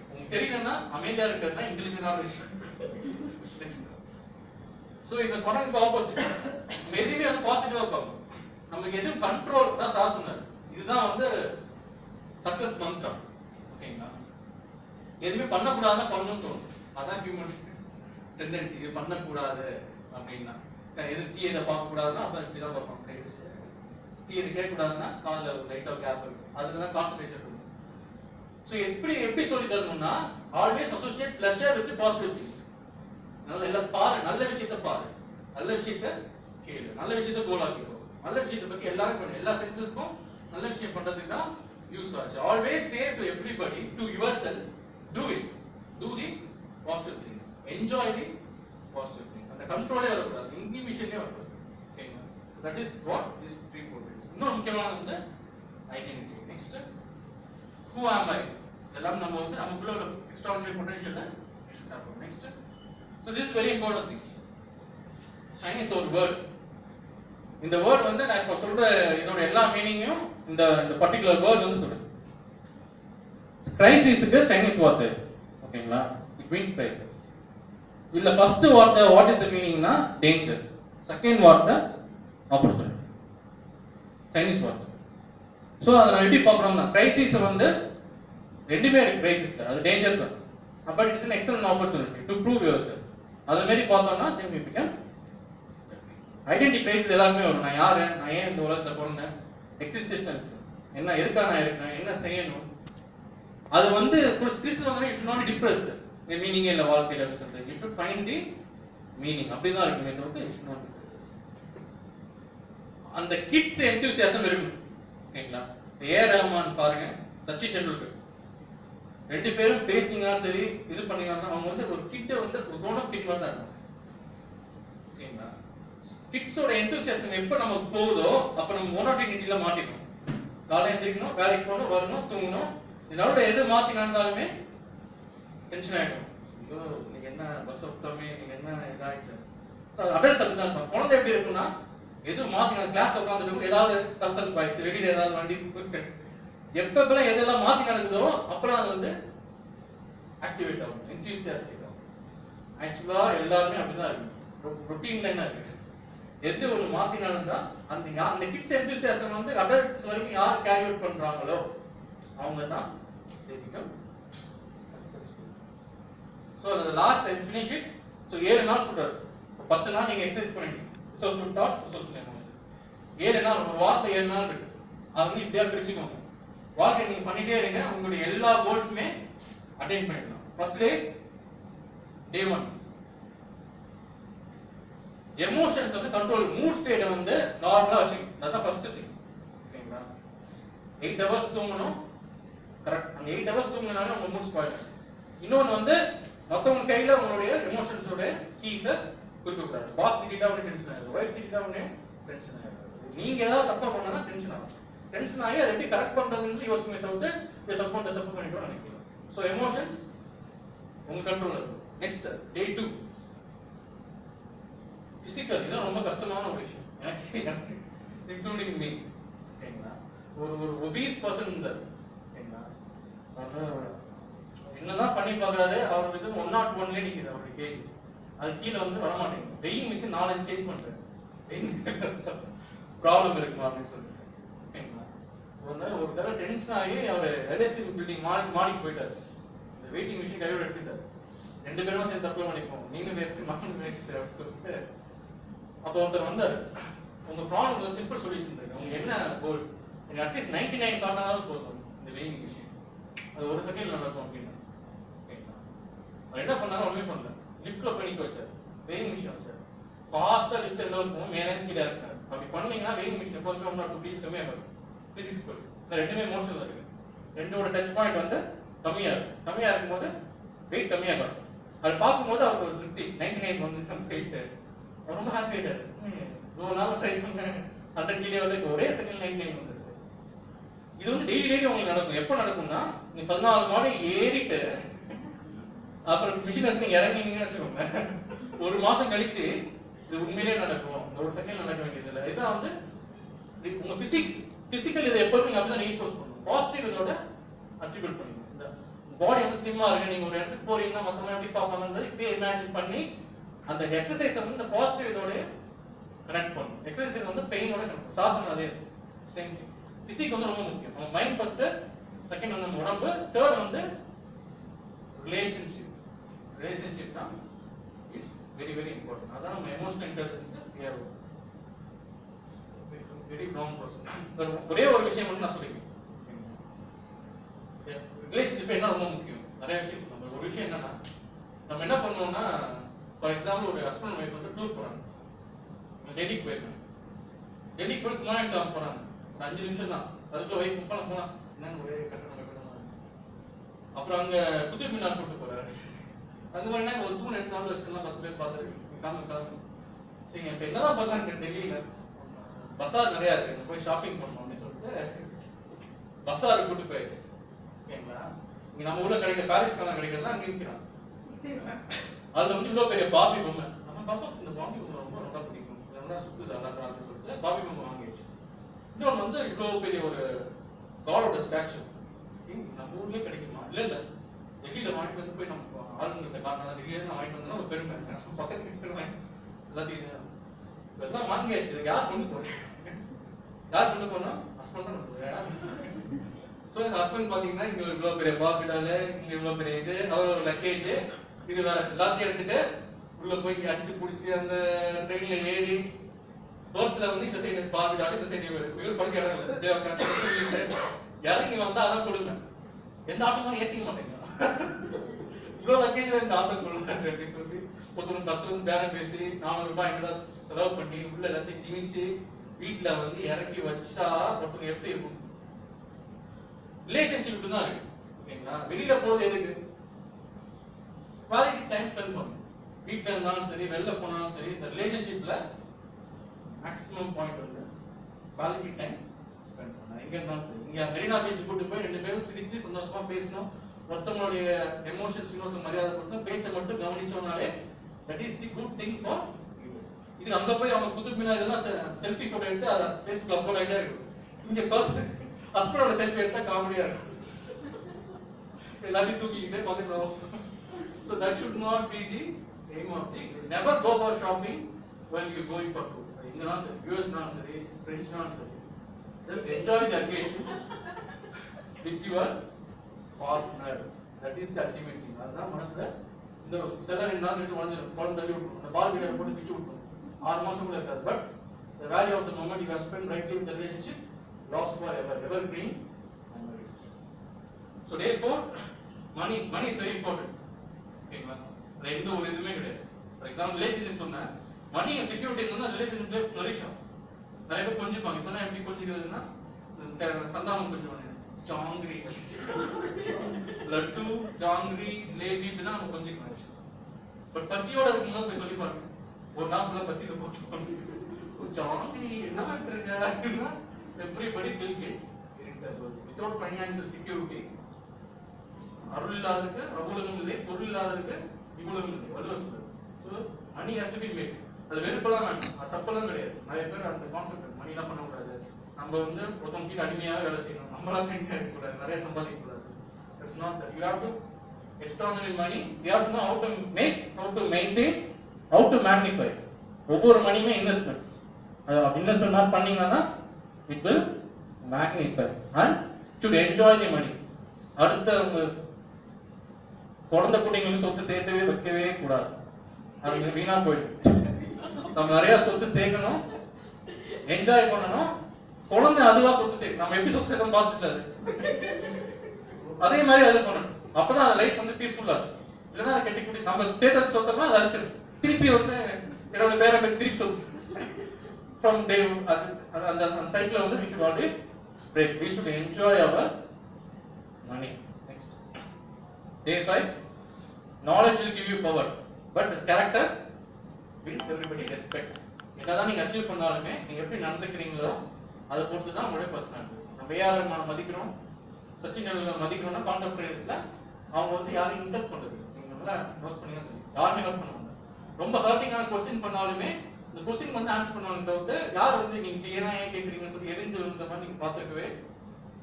உங்களுக்கு தெரியலன்னா அமைதியா இருக்கிறது தான் இன்டெலிஜென்டான விஷயம். ஸோ இந்த குணத்துக்கு ஆப்போசிட் நம்ம எதுவுமே வந்து பாசிட்டிவா பார்க்கணும். நமக்கு எதுவும் கண்ட்ரோல் தான் சார் சொன்னார். இதுதான் வந்து சக்சஸ் மந்த்ரா. ஓகேங்களா, எதுவுமே பண்ணக்கூடாதுன்னா பண்ணணும்னு தோணும். அதான் ஹியூமன் டெண்டன்சி. இது பண்ணக்கூடாது அப்படின்னா எதுவும் டீ இதை பார்க்கக்கூடாதுன்னா அப்போ இப்படிதான் பார்ப்பாங்க. கை டீ இதை கேட்கக்கூடாதுன்னா காலில் லைட்டாக கேப் இருக்கும். அதுக்கு தான் கான்சன்ட்ரேஷன் இருக்கும். ஸோ எப்படி சொல்லி தரணும்னா always associate pleasure with positive things. எல்லாம் பாரு, நல்ல விஷயத்த பாரு, நல்ல விஷயத்த கேளு, நல்ல விஷயத்த கோல் ஆக்கிக்கோ. நல்ல விஷயத்தை பத்தி எல்லாரும் பண்ணு, எல்லா சென்சஸ்க்கும் நல்ல விஷயம் பண்றதுக்கு தான் யூஸ் ஆச்சு. Always say to everybody, to yourself, do it, do the positive things, enjoy the positive things. அந்த கண்ட்ரோலே வரக்கூடாது, இன்ஹிபிஷனே வரக்கூடாது. ஓகேங்களா, that is what this 3 quadrants. இன்னொரு முக்கியமான வந்து identity. Next who am I, இதெல்லாம் நம்ம வந்து நமக்குள்ள ஒரு எக்ஸ்ட்ராஆர்டினரி பொட்டன்ஷியலை யூஸ் பண்ணணும். Next so this is very important thing. Chinese ஒரு வேர்ட், இந்த வேர்ட் வந்து நான் இப்ப சொல்ற இதோட எல்லா மீனிங்கும் இந்த பர்టిక్యులர் வேர்ட் வந்து சொல்றேன். கிரைசிஸ்க்கு சைனீஸ் வார்த்தை. ஓகேங்களா, இட் மீன்ஸ் கிரைசிஸ். இல்ல ஃபர்ஸ்ட் வார்த்தை வாட் இஸ் தி மீனிங்னா டேஞ்சர், செகண்ட் வார்த்தை ஆப்பர்ச்சுனிட்டி, சைனீஸ் வார்த்தை. சோ அத நான் எப்படி பார்க்கறோம்னா கிரைசிஸ் வந்து ரெண்டுமே இருக்கு. கிரைசிஸ் அது டேஞ்சர் தான், but it is an excellent opportunity to prove yourself. அது மாதிரி பார்த்தோம்னா then we become identity crisis எல்லாருமே வரும். நான் யாரு, நான் ஏன் இந்த உலகத்துல பிறந்தேன், எக்ஸிஸ்டன்ஸ் என்ன, எதுக்காக நான் இருக்கேன், என்ன செய்யணும். அது வந்து கிறிஸ்து வந்து you should not be depressed. மீனிங்கே இல்ல வாழ்க்கையில இருக்கிறது. You should find the meaning. அப்படிதான் இருக்குமே தவிர you should not be depressed. அந்த கிட்ஸ் என்தூசியாசம் இருக்கும். ஓகேங்களா, ஏஆர் ரஹ்மான் பாருங்க, சச்சின் டெண்டுல்கர், 2 பேரும் பேசினா சரி இது பண்ணீங்கன்னா அவங்க வந்து ஒரு கிட்ட வந்து ஒரு grown up kid மாதிரி தான் இருக்கும். ஓகேங்களா, கிட்ஸோட என்தூசியாசம் எப்ப நமக்கு போகுதோ அப்ப நம்ம மோனோட்டோனிட்டில மாட்டிக்கணும். காலையில எந்திரிக்கணும், வேலைக்கு போகணும், வரணும், தூங்கணும். இதனால எது மாத்தினாலுமே டென்ஷன் ஆயிடும். ஐயோ நீங்க என்ன பஸ் விட்டோமே, நீங்க என்ன இதாயிடுச்சு. அடல்ட்ஸ் அப்படிதான் இருப்பாங்க. குழந்தை எப்படி இருக்குன்னா எதுவும் மாத்தினா கிளாஸ் உட்காந்துட்டு ஏதாவது சல்சல் ஆயிடுச்சு, வெளியில ஏதாவது வண்டி எப்பெல்லாம் எதெல்லாம் மாத்தி நடக்குதோ அப்பெல்லாம் அது வந்து ஆக்டிவேட் ஆகும், என்தூசியாஸ்டிக் ஆகும். ஆக்சுவலா எல்லாருமே அப்படிதான் இருக்கு. ரொட்டீன்ல என்ன இருக்கு, எது ஒரு மாத்தினாலும் தான் அந்த கிட்ஸ் எந்தூசியாசம் வந்து அடல்ட்ஸ் வரைக்கும் யார் கேரி அவுட் பண்றாங்களோ அவங்க தான் they become successful. So the last and finish it. So 7 நாள் சொல்றாரு. 10 நாள் நீங்க எக்சர்சைஸ் பண்ணிட்டீங்க. social thought, social emotion. 7 நாள் ஒரு வாரத்தை 7 நாள் இருக்கு. அது வந்து இப்படியே பிரிச்சுக்கோங்க. வாழ்க்கை நீங்க பண்ணிட்டே இருங்க, உங்களுடைய எல்லா கோல்ஸுமே அட்டைன் பண்ணிடலாம். ஃபர்ஸ்ட் டே 1 எமோஷன்ஸ் வந்து கண்ட்ரோல், மூட் ஸ்டேட் வந்து நார்மலா வச்சுக்கணும். அதான் ஃபர்ஸ்ட் திங். ஓகேங்களா? 8 ஹவர்ஸ் தூங்கணும். கரெக்ட். அந்த 8 ஹவர்ஸ் தூங்கினாலே உங்க மூட் ஸ்பாயில் ஆகும். இன்னொன்னு வந்து மத்தவங்க கையில உங்களுடைய எமோஷன்ஸோட கீஸை கொடுக்க கூடாது. பாஸ் திட்டா உடனே டென்ஷன் ஆகும், வைஃப் திட்டா உடனே டென்ஷன் ஆகும். நீங்க ஏதாவது தப்பா பண்ணா டென்ஷன் ஆகும். டென்ஷன் ஆகி அதை எப்படி கரெக்ட் பண்றதுன்னு யோசனை தவிர்த்து இதை தப்பு பண்ணிட்டு நினைக்கிறோம். ஸோ எமோஷன்ஸ் உங்க கண்ட்ரோல் இருக்கும். Next day 2 physical. இதுதான் ரொம்ப கஷ்டமான ஒரு விஷயம் எனக்கு, இன்க்ளூடிங் மீ. ஓகேங்களா? ஒரு ஒபீஸ் பர்சன் இருந்தார். ஓகேங்களா? என்னதான் பண்ணி பார்க்கறாரு, அவருக்கு 101ல நிக்குது அவருடைய கேஜ். அது கீழே வந்து வர மாட்டேங்குது. வெயிங் மிஷின் 4 சேஞ்ச் பண்றேன். வெயிங் மிஷின் ப்ராப்ளம் இருக்குமா அப்படின்னு சொல்லிட்டு. ஓகேங்களா? ஒரு தடவை டென்ஷன் ஆகி அவர் எல்ஐசி பில்டிங் மாடிக்கு போயிட்டாரு. இந்த வெயிட்டிங் மிஷின் கையோட எடுத்துட்டாரு. 2 பேரும் சேர்ந்து தப்பு பண்ணிப்போம், நீங்க வேஸ்ட் நானும் வேஸ்ட் அப்படின்னு சொல்லிட்டு. அப்போ ஒருத்தர் வந்தாரு, உங்க ப்ராப்ளம் சிம்பிள் சொல்யூஷன் இருக்கு, உங்க என்ன கோல், எனக்கு அட்லீஸ்ட் 99 காட்டினாலும் போதும் இந்த வெயிங் மிஷின், அது ஒரு செகண்ட் நடக்கும் அப்படின்னு. அவர் என்ன பண்ணாலும் ஒண்ணுமே பண்ணல. லிஃப்ட்ல போய் நிக்க வச்சார், வெயிங் மிஷின் வச்சார். ஃபாஸ்டா லிஃப்ட் எந்த ஒரு போகும், மேலே கீழே இருக்காரு. அப்படி பண்ணீங்கன்னா வெயிங் மிஷின் எப்போதுமே 1 or 2 பீஸ் கம்மியாக இருக்கும். பிசிக்ஸ் படி ரெண்டுமே மோஷன்ல இருக்கு. ரெண்டோட டச் பாயிண்ட் வந்து கம்மியா இருக்கும். கம்மியா இருக்கும்போது வெயிட் கம்மியாக இருக்கும். அது பார்க்கும்போது அவருக்கு ஒரு திருப்தி, 99 வந்து போயிட்டு அவர் ரொம்ப ஹாப்பி ஆயிட்டாரு. இவ்வளவு நாள் ட்ரை பண்ணேன், 100 கீழே வந்து ஒரே செகண்ட் 99 வந்துருச்சு. இது வந்து டெய்லி உங்களுக்கு நடக்கும். எப்போ நடக்கும்னா, நீங்க 14 மாடி ஏறிட்டு அப்புறம் மிஷினஸ் நீங்க இறங்கினீங்கன்னு வச்சுக்கோங்க, 1 மாசம் கழிச்சு இது உண்மையிலே நடக்கும். ஒரு செகண்ட் நடக்க வேண்டியது இல்லை. இதான் வந்து உங்க பிசிக்கல் இதை எப்பவுமே அப்படிதான் ரீஇன்ஃபோர்ஸ் பண்ணணும். பாசிட்டிவ் இதோட அட்ரிபியூட் பண்ணுங்க. இந்த பாடி வந்து ஸ்லிம்மா இருக்கு, நீங்க ஒரு இடத்துக்கு போறீங்கன்னா மொத்தமா எப்படி பார்ப்பாங்கன்றது இப்படியே இமேஜின் பண்ணி அந்த எக்ஸசைஸ் வந்து இந்த பாசிட்டிவ் இதோட கனெக்ட் பண்ணணும். எக்ஸசைஸ் வந்து பெயினோட கனெக்ட், சாசனம் அதே சேம் திங். பிசிக் வந்து ரொம்ப முக்கியம். நம்ம மைண்ட் ஃபர்ஸ்ட், செகண்ட் வந்து நம்ம உடம்பு, தேர்ட் வந்து ரிலேஷன்ஷிப். ரிலேஷன்ஷிப் தான் இட்ஸ் வெரி வெரி இம்பார்ட்டன்ட். அதான் நம்ம emotional intelligence very wrong person. ஒரே ஒரு விஷயம் மட்டும் நான் சொல்லிக்கிறேன். ரிலேஷன்ஷிப் என்ன ரொம்ப முக்கியம். நிறைய விஷயம் நம்ம ஒரு விஷயம் என்னன்னா, நம்ம என்ன பண்ணுவோம்னா, ஃபார் எக்ஸாம்பிள் ஒரு ஹஸ்பண்ட் ஒய்ஃப் வந்து டூர் போறாங்க, டெல்லிக்கு போயிருக்காங்க. டெல்லிக்கு போய் குமாரன் டாம் போறாங்க. ஒரு 5 நிமிஷம் தான். அதுக்குள்ள ஒய்ஃப் போனா என்னன்னு ஒரே கட்டணம். அப்புறம் அங்க குத்துப் மினார் கூட்டு போறாரு. அங்க போனா ஒரு தூண் எடுத்தாலும் வச்சுக்கலாம், 10 பேர் பார்த்துருக்கு. காமி சரி, இப்ப என்னதான் பண்ணலாங்க டெல்லியில, பசார் நிறைய இருக்கு, போய் ஷாப்பிங் பண்ணணும் அப்படின்னு சொல்லிட்டு பசார் கூட்டு போயிடுச்சு. ஓகேங்களா? இங்க நம்ம ஊர்ல கிடைக்கிற பாரிஸ்கான கிடைக்கிறதா அங்க இருக்கிறான். அதுல வந்து இவ்வளவு பெரிய பாபி பொம்மை, நம்ம பாப்பா இந்த பாபி பொம்மை ரொம்ப நல்லா பிடிக்கும், நல்லா சுத்துது அழகா அப்படின்னு சொல்லிட்டு பாபி பொம்மை வாங்கிடுச்சு. இன்னொன்று வந்து இவ்வளவு பெரிய ஒரு காடோட ஸ்டாச்சு நம்ம ஊர்லயே கிடைக்குமா? இல்ல டெல்லியில வாங்கிட்டு வந்து போய் நம்ம ஆளுங்கிட்ட காரணம் டெல்லியில வாங்கிட்டு வந்தோம்னா ஒரு பெருமை, பக்கத்துக்கு பெருமை எல்லாத்தையும் எல்லாம் வாங்கியாச்சு. யார் கொண்டு போறோம்? யார் கொண்டு போனோம்? ஹஸ்பண்ட் தான் கொண்டு போறேன். சோ இந்த ஹஸ்பண்ட் பாத்தீங்கன்னா இங்க இவ்வளவு பெரிய பாப்பிடால, இங்க இவ்வளவு பெரிய இது, அவர் ஒரு லக்கேஜ், இது வேற எல்லாத்தையும் எடுத்துட்டு உள்ள போய் அடிச்சு பிடிச்சி அந்த ட்ரெயின்ல ஏறி ரோட்ல வந்து இந்த சைடு பாப்பிடால, இந்த சைடு இவர் படுக்க இடம் இறங்கி வந்தா அதான் கொடுங்க. எந்த ஆட்டோக்கும் ஏற்றிக்க மாட்டேங்க, இவ்வளவு லக்கேஜ் இந்த ஆட்டோ கொடுங்க அப்படின்னு சொல்லி ஒருத்தர் கஷ்டம் பேரம் பேசி 400 ரூபாய் எங்கடா செலவு பண்ணி உள்ள எல்லாத்தையும் திணிச்சு வீட்டுல வந்து இறக்கி வச்சா ஒருத்தர் எப்படி இருக்கும்? ரிலேஷன்ஷிப் தான் இருக்கு. ஓகேங்களா? வெளியில போறது எதுக்கு? குவாலிட்டி டைம் ஸ்பெண்ட் பண்ணணும். வீட்டுல இருந்தாலும் சரி, வெளில போனாலும் சரி, இந்த ரிலேஷன்ஷிப்ல மேக்ஸிமம் பாயிண்ட் வந்து குவாலிட்டி டைம் ஸ்பெண்ட் பண்ணணும். எங்க இருந்தாலும் சரி, இங்க மெரினா பீச் கூட்டு போய் 2 பேரும் சிரிச்சு சந்தோஷமா பேசணும், ஒருத்தவங்களுடைய எமோஷன்ஸ் இன்னொருத்தர் மரியாதை கொடுத்தோம், பேச்சை மட்டும் கவனிச்சோம்னாலே that is the good thing for you. இது அங்க போய் அவங்க குத்துப் மினார் இதெல்லாம் செல்ஃபி போட்டோ எடுத்து அதை ஃபேஸ்புக் அப்லோட் ஆகிட்டே இருக்கும். இங்க பர்சன் ஹஸ்பண்டோட செல்ஃபி எடுத்தா காமெடியா இருக்கும், எல்லாத்தையும் தூக்கிக்கிட்டே பார்த்துட்டு. So that should not be the aim of the. Never go for shopping when you going for food. இங்கனாலும் சரி, யூஎஸ்னாலும் சரி, பிரெஞ்சுனாலும் சரி, just enjoy the occasion with your partner. That is the ultimate thing. அதுதான் மனசுல இந்த சில 2 நாள் கழிச்சு உடஞ்சிடும், குழந்தை தள்ளி விட்டுரும், அந்த பால் வீடியோ போட்டு பிச்சு விட்டுரும், 6 மாசம் கூட இருக்காது. But the value of the moment you have spent rightly with the relationship lost forever, evergreen memories. So therefore money is very important. ஓகேங்களா? அது எந்த ஒரு இதுவுமே கிடையாது. ஃபார் எக்ஸாம்பிள் ரிலேஷன்ஷிப் சொன்னா மணி செக்யூரிட்டி இருந்தா ரிலேஷன்ஷிப்ல ஃப்ளரிஷ் ஆகும். நிறைய பேர் கொஞ்சிப்பாங்க. இப்ப எப்படி கொஞ்சிக்கிறதுன்னா சந்தானம் கொஞ்சம் ஜாங்கிரி லட்டு ஜாங்கிரி ஜிலேபி இப்படிதான் நம்ம கொஞ்சிக்கணும். பட் பசியோட இருக்கும்போது போய் சொல்லி பாருங்க, ஒரு நாள் ஃபுல்லா பசியில போட்டு ஜாங்கிரி என்ன பண்றீங்க அப்படின்னா everybody will get irritable. Without financial security அருள் இல்லாதருக்கு அபூலகம் இல்லை, பொருள் இல்லாதருக்கு இபூலகம் இல்லை, வள்ளுவர் சொல்றாரு. So money has to be made. அது வெறுப்பெல்லாம் வேணும், அது தப்பெல்லாம் கிடையாது. நிறைய பேர் அந்த கான்செப்ட் மணி எல்லாம் பண்ணக்கூடாது, நம்ம ஒருத்தவங்க கீழே அடிமையாக வேலை செய்யணும், நம்மளாம் இருக்கக்கூடாது, நிறைய சம்பாதிக்க கூடாது. It's not that. You have to extraordinary money, you have to know how to make, how to maintain, how to magnify. ஒவ்வொரு மணியுமே இன்வெஸ்ட்மெண்ட். இன்வெஸ்ட்மெண்ட் மாதிரி பண்ணீங்கன்னா it will magnify and should enjoy the money. அடுத்த குழந்தை குட்டிங்களுக்கு சொத்து சேர்த்தவே வைக்கவே கூடாது, அது வீணா போயிடும். நம்ம நிறைய சொத்து சேர்க்கணும், என்ஜாய் பண்ணணும், குழந்தை அதுவா சொத்து சேர்க்கணும். நம்ம எப்படி சொத்து சேர்க்கணும் பார்த்துட்டாரு, அதே மாதிரி அது பண்ணணும். அப்பதான் அது லைஃப் பீஸ்ஃபுல்லா இருக்கும். இல்லைன்னா அதை கட்டி குட்டி நம்ம சேர்த்து சொத்தமா அதை அழிச்சிடும், திருப்பி என்னோட பேரை திருப்பி சொத்து ஃப்ரம் டே அந்த cycle we should always break. We should enjoy our money. Next, day 5, knowledge will give you power, but character wins everybody respect. என்னதான் நீங்க அச்சீவ் பண்ணாலுமே நீங்க எப்படி நடந்துக்கிறீங்களோ அதை பொறுத்து தான் உங்களுடைய பர்சனாலிட்டி. நம்ம ஏஆர் மதிக்கிறோம், சச்சின் டெண்டுல்கர் மதிக்கிறோம்னா கான்டெம்பரரிஸ்ல அவங்க யாரையும் இன்சல்ட் பண்றது நீங்க நல்லா நோட் பண்ணீங்க, யாருமே நோட் பண்ணுவாங்க. ரொம்ப ஹர்ட்டிங்கான கொஸ்டின் பண்ணாலுமே இந்த கொஸ்டின் ஆன்சர் பண்ணுவாங்க தவிர்த்து யார் நீங்க ஏன்னா ஏன் கேட்குறீங்கன்னு சொல்லி எரிஞ்சு விழுந்த மாதிரி நீங்க பார்த்துக்கவே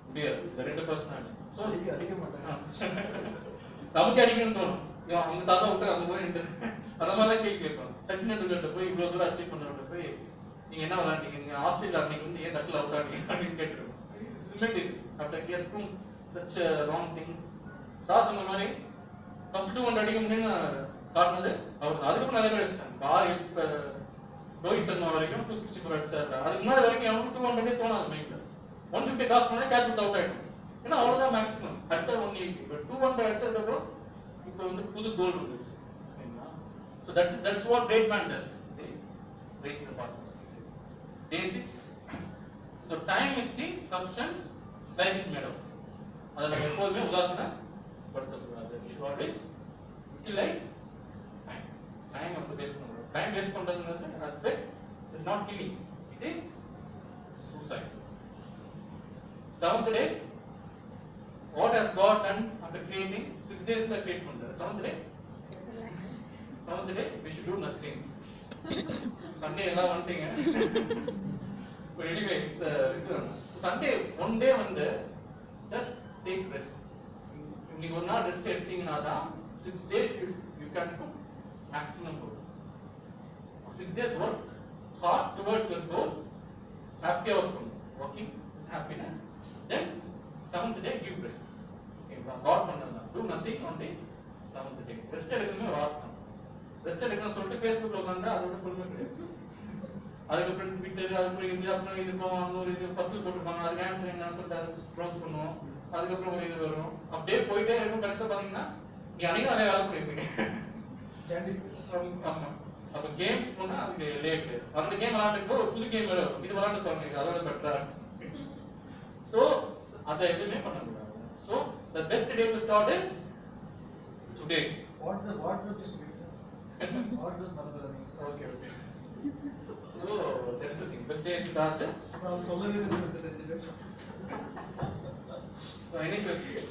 முடியாது. இந்த 2 பர்சனாலிட்டி. ஸோ அடிக்க மாட்டாங்க, நமக்கு அடிக்கணும்னு தோணும், அவங்க சாதம் விட்டு அங்க போய் அந்த மாதிரிலாம் கேள்வி கேட்பாங்க. சச்சின் டெண்டுல்கர்ட்ட போய் இவ்வளவு தூரம் அச்சீவ் பண்ணவர்கிட்ட போய் நீங்க என்ன விளையாண்டீங்க, நீங்க ஆஸ்திரேலியா அன்னைக்கு ஏன் தட்டில் அவுட் ஆனீங்க அப்படின்னு கேட்டுருக்கோம். After he has done such a wrong thing. Sir சொன்ன மாதிரி ஃபர்ஸ்ட் 200 அடிக்க முடியும்னு காட்டினது அவர். அதுக்கப்புறம் நிறைய பேர் அடிச்சிட்டாங்க. ரோஹித் சர்மா வரைக்கும் 264 அடிச்சாரு. அதுக்கு முன்னாடி வரைக்கும் அவனுக்கு 200 தோணாது மைண்ட்ல. 150 காசு பண்ணா கேட்ச் விட்டு அவுட் ஆயிடும். ஏன்னா அவ்வளவுதான் மேக்ஸிமம். அடுத்த 180. இப்போ 200 அடிச்சதுக்கு அப்புறம் இப்போ புது கோல் வந்துருச்சு. So that's what great man does. They raise the partners. Day 6. So time is the substance life is made of. அதை நம்ம எப்போதுமே உதாசீனப்படுத்தக்கூடாது. We should always utilize time. Time waste பண்ணக்கூடாது. Time வேஸ்ட் பண்றதுன்றது as said is not killing, it is suicide. 7th day, what has God done after creating? 6 days la create பண்றாரு. 7th day we should do nothing. Sunday எல்லாம் வந்துட்டீங்க. But anyway, so Sunday one day just take rest. இன்னைக்கு ஒரு நாள் rest எடுத்தீங்கன்னா தான் 6 days you can do maximum work. 6 days work hard towards your goal, happy outcome, working with happiness. Then 7th day give rest. Okay, God பண்ணதா do nothing on the 7th day. Rest எடுக்கணுமே ஒரு art. Rest எடுக்கணும்னு சொல்லிட்டு ஃபேஸ்புக்ல உட்கார்ந்தா அதோட பொறுமை கிடையாது. அதுக்கப்புறம் ட்விட்டர், அதுக்கப்புறம் இது போவோம், அங்கே ஒரு இது பஸ்ஸில் போட்டுருப்பாங்க, அதுக்கு ஆன்சர் என்னன்னு சொல்லிட்டு ப்ரௌஸ் பண்ணுவோம். அதுக்கப்புறம் ஒரு இது வரும், அப்படியே போயிட்டே இருக்கும். கடைசியில் பார்த்தீங்கன்னா நீ அன்னைக்கு நிறைய வேலை பண்ணிருப்பீங்க. ஆமா, அப்போ கேம்ஸ் போனால் அதுக்கு லேட். அந்த கேம் விளாண்டுக்கு ஒரு புது கேம் வரும், இது விளாண்டு பாருங்க, இது அதோட பெட்டரா. ஸோ அதை எதுவுமே பண்ண முடியாது. So the best day to start is today. WhatsApp okay. So that's the thing. Best day to start is. So any question?